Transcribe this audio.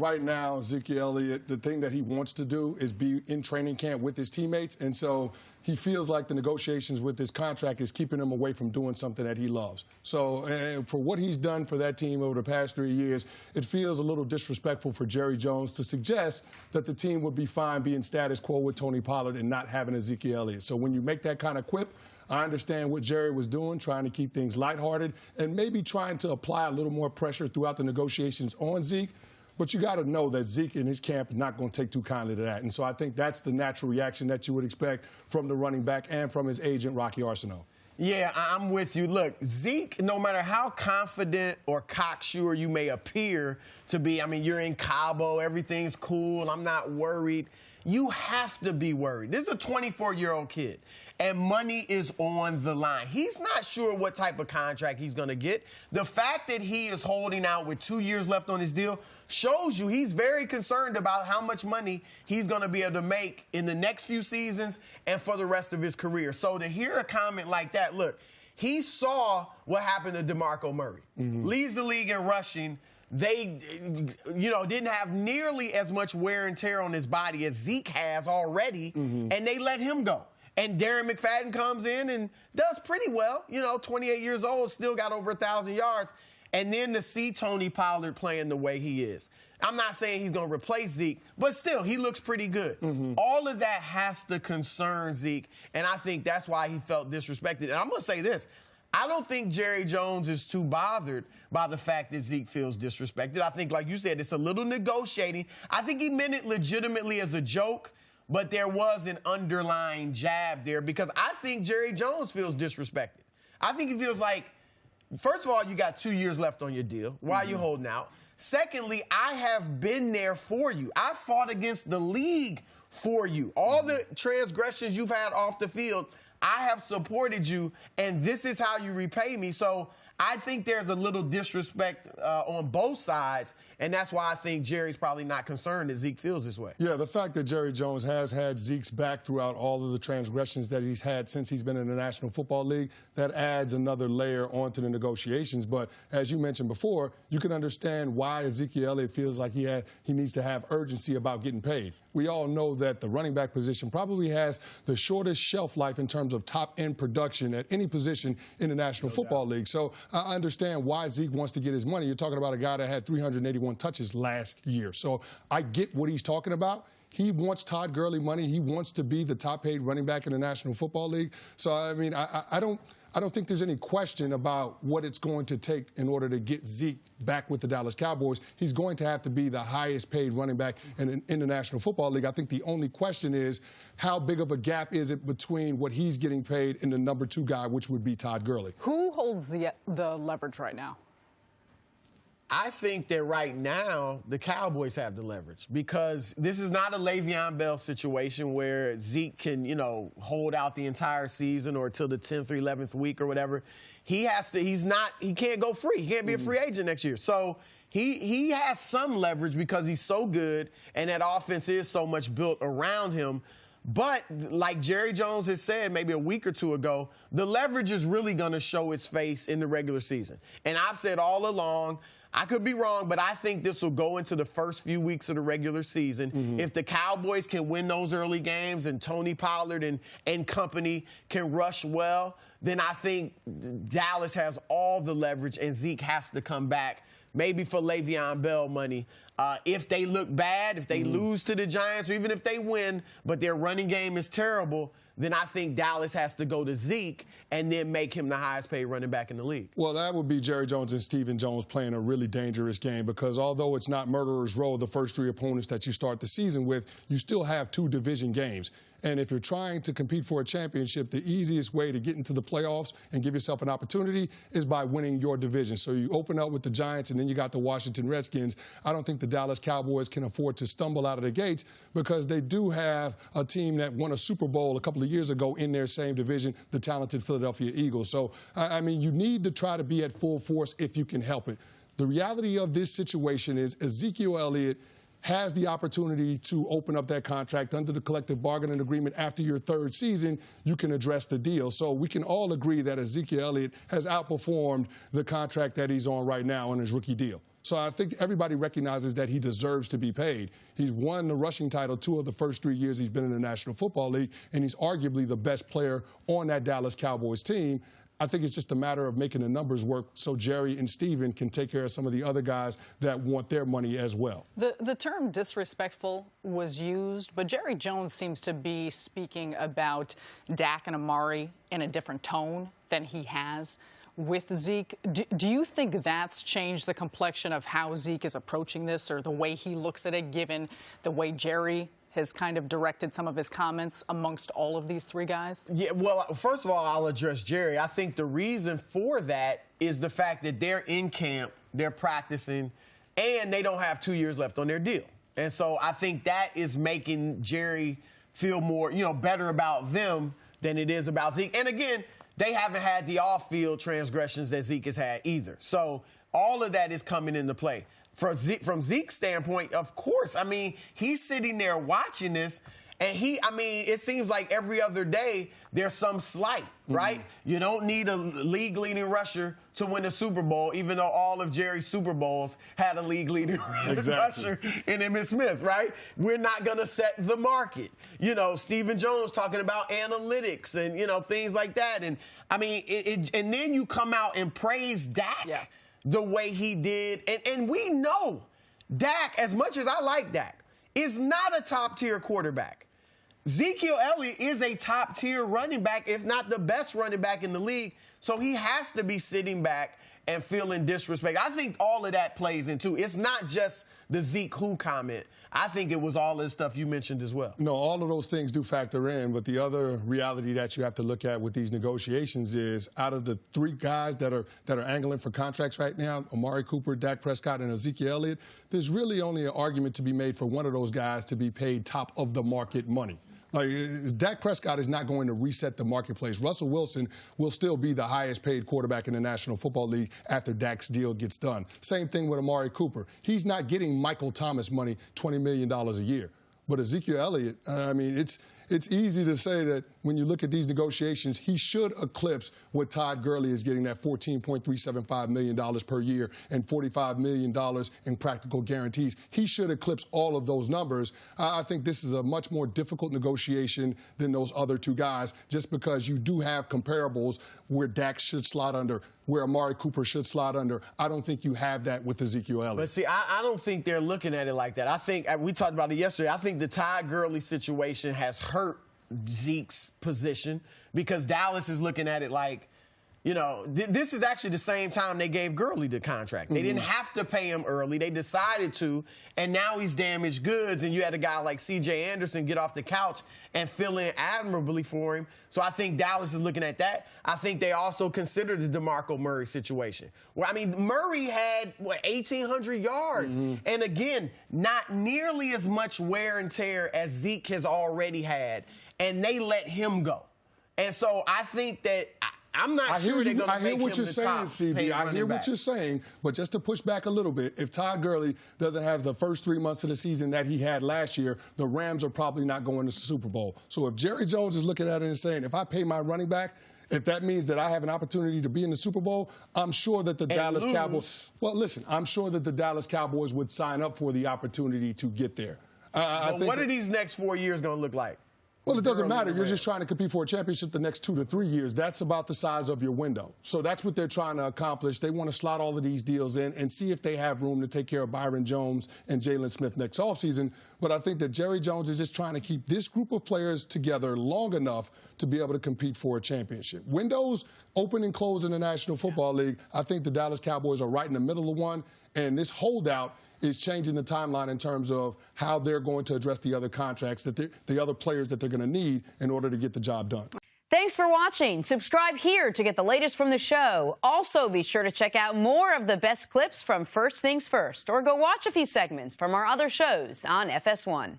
Right now, Ezekiel Elliott, the thing that he wants to do is be in training camp with his teammates, and so he feels like the negotiations with his contract is keeping him away from doing something that he loves. So for what he's done for that team over the past 3 years, it feels a little disrespectful for Jerry Jones to suggest that the team would be fine being status quo with Tony Pollard and not having Ezekiel Elliott. So when you make that kind of quip, I understand what Jerry was doing, trying to keep things lighthearted and maybe trying to apply a little more pressure throughout the negotiations on Zeke. But you got to know that Zeke and his camp are not going to take too kindly to that. And so I think that's the natural reaction that you would expect from the running back and from his agent, Rocky Arsenault. Yeah, I'm with you. Look, Zeke, no matter how confident or cocksure you may appear to be, I mean, you're in Cabo, everything's cool, I'm not worried. You have to be worried. This is a 24-year-old kid, and money is on the line. He's not sure what type of contract he's going to get. The fact that he is holding out with 2 years left on his deal shows you he's very concerned about how much money he's going to be able to make in the next few seasons and for the rest of his career. So to hear a comment like that, look, he saw what happened to DeMarco Murray. Leads the league in rushing. They, didn't have nearly as much wear and tear on his body as Zeke has already, and they let him go. And Darren McFadden comes in and does pretty well. 28 years old, still got over 1,000 yards. And then to see Tony Pollard playing the way he is. I'm not saying he's going to replace Zeke, but still, he looks pretty good. All of that has to concern Zeke, and I think that's why he felt disrespected. And I'm going to say this. I don't think Jerry Jones is too bothered by the fact that Zeke feels disrespected. I think, like you said, it's a little negotiating. I think he meant it legitimately as a joke, but there was an underlying jab there because I think Jerry Jones feels disrespected. I think he feels like, first of all, you got 2 years left on your deal. Why are you holding out? Secondly, I have been there for you. I fought against the league for you. All the transgressions you've had off the field, I have supported you, and this is how you repay me. So I think there's a little disrespect on both sides, and that's why I think Jerry's probably not concerned that Zeke feels this way. Yeah, the fact that Jerry Jones has had Zeke's back throughout all of the transgressions that he's had since he's been in the National Football League, that adds another layer onto the negotiations. But as you mentioned before, you can understand why Ezekiel Elliott feels like he needs to have urgency about getting paid. We all know that the running back position probably has the shortest shelf life in terms of top-end production at any position in the National Football League. So I understand why Zeke wants to get his money. You're talking about a guy that had 381 touches last year. So I get what he's talking about. He wants Todd Gurley money. He wants to be the top-paid running back in the National Football League. So, I mean, I don't think there's any question about what it's going to take in order to get Zeke back with the Dallas Cowboys. He's going to have to be the highest paid running back in the National Football League. I think the only question is how big of a gap is it between what he's getting paid and the number 2 guy, which would be Todd Gurley. Who holds the leverage right now? I think that right now the Cowboys have the leverage because this is not a Le'Veon Bell situation where Zeke can, hold out the entire season or till the 10th or 11th week or whatever. He can't go free. He can't be a free agent next year. So he has some leverage because he's so good and that offense is so much built around him. But like Jerry Jones has said maybe a week or two ago, the leverage is really going to show its face in the regular season. And I've said all along, I could be wrong, but I think this will go into the first few weeks of the regular season. If the Cowboys can win those early games and Tony Pollard and company can rush well, then I think Dallas has all the leverage and Zeke has to come back, maybe for Le'Veon Bell money. If they look bad, if they lose to the Giants, or even if they win, but their running game is terrible, then I think Dallas has to go to Zeke and then make him the highest paid running back in the league. Well, that would be Jerry Jones and Stephen Jones playing a really dangerous game because although it's not murderer's row, the first 3 opponents that you start the season with, you still have 2 division games. And if you're trying to compete for a championship, the easiest way to get into the playoffs and give yourself an opportunity is by winning your division. So you open up with the Giants and then you got the Washington Redskins. I don't think the Dallas Cowboys can afford to stumble out of the gates because they do have a team that won a Super Bowl a couple of years ago in their same division, the talented Philadelphia Eagles. So, I mean, you need to try to be at full force if you can help it. The reality of this situation is Ezekiel Elliott has the opportunity to open up that contract under the collective bargaining agreement after your 3rd season, you can address the deal. So we can all agree that Ezekiel Elliott has outperformed the contract that he's on right now on his rookie deal. So I think everybody recognizes that he deserves to be paid. He's won the rushing title 2 of the first 3 years he's been in the National Football League, and he's arguably the best player on that Dallas Cowboys team. I think it's just a matter of making the numbers work so Jerry and Steven can take care of some of the other guys that want their money as well. The term disrespectful was used, but Jerry Jones seems to be speaking about Dak and Amari in a different tone than he has with Zeke. Do you think that's changed the complexion of how Zeke is approaching this, or the way he looks at it, given the way Jerry has kind of directed some of his comments amongst all of these 3 guys? Yeah, well, first of all, I'll address Jerry. I think the reason for that is the fact that they're in camp, they're practicing, and they don't have 2 years left on their deal. And so I think that is making Jerry feel more, better about them than it is about Zeke. And again, they haven't had the off-field transgressions that Zeke has had either. So all of that is coming into play. From Zeke's standpoint, of course, I mean, he's sitting there watching this, and it seems like every other day there's some slight, right? You don't need a league-leading rusher to win a Super Bowl, even though all of Jerry's Super Bowls had a league-leading rusher in Emmitt Smith, right? We're not going to set the market. Stephen Jones talking about analytics and, things like that. And, I mean, and then you come out and praise Dak. Yeah. The way he did. And we know Dak, as much as I like Dak, is not a top-tier quarterback. Ezekiel Elliott is a top-tier running back, if not the best running back in the league. So he has to be sitting back and feeling disrespect. I think all of that plays into it. It's not just the Zeke who comment. I think it was all this stuff you mentioned as well. No, all of those things do factor in, but the other reality that you have to look at with these negotiations is out of the 3 guys that are angling for contracts right now, Amari Cooper, Dak Prescott, and Ezekiel Elliott, there's really only an argument to be made for one of those guys to be paid top of the market money. Like, Dak Prescott is not going to reset the marketplace. Russell Wilson will still be the highest paid quarterback in the National Football League after Dak's deal gets done. Same thing with Amari Cooper. He's not getting Michael Thomas money, $20 million a year. But Ezekiel Elliott, I mean, it's easy to say that when you look at these negotiations, he should eclipse what Todd Gurley is getting, that $14.375 million per year and $45 million in practical guarantees. He should eclipse all of those numbers. I think this is a much more difficult negotiation than those other 2 guys, just because you do have comparables where Dak should slot under, where Amari Cooper should slot under. I don't think you have that with Ezekiel Elliott. But see, I don't think they're looking at it like that. I think, we talked about it yesterday, I think the Todd Gurley situation has hurt Zeke's position because Dallas is looking at it like, this is actually the same time they gave Gurley the contract. They didn't have to pay him early. They decided to, and now he's damaged goods, and you had a guy like C.J. Anderson get off the couch and fill in admirably for him. So I think Dallas is looking at that. I think they also considered the DeMarco Murray situation. Where, I mean, Murray had, 1,800 yards. And again, not nearly as much wear and tear as Zeke has already had, and they let him go. And so I think that I'm not sure they're going to make him the top paid running back. I hear what you're saying, but just to push back a little bit, if Todd Gurley doesn't have the first 3 months of the season that he had last year, the Rams are probably not going to the Super Bowl. So if Jerry Jones is looking at it and saying, if I pay my running back, if that means that I have an opportunity to be in the Super Bowl, I'm sure that the Dallas Cowboys, I'm sure that the Dallas Cowboys would sign up for the opportunity to get there. But what are these next 4 years going to look like? Well, it doesn't matter. You're just trying to compete for a championship the next 2 to 3 years. That's about the size of your window. So that's what they're trying to accomplish. They want to slot all of these deals in and see if they have room to take care of Byron Jones and Jalen Smith next offseason. But I think that Jerry Jones is just trying to keep this group of players together long enough to be able to compete for a championship. Windows open and close in the National Football League. I think the Dallas Cowboys are right in the middle of one. And this holdout is changing the timeline in terms of how they're going to address the other contracts, the other players that they're going to need in order to get the job done. Thanks for watching. Subscribe here to get the latest from the show. Also, be sure to check out more of the best clips from First Things First, or go watch a few segments from our other shows on FS1.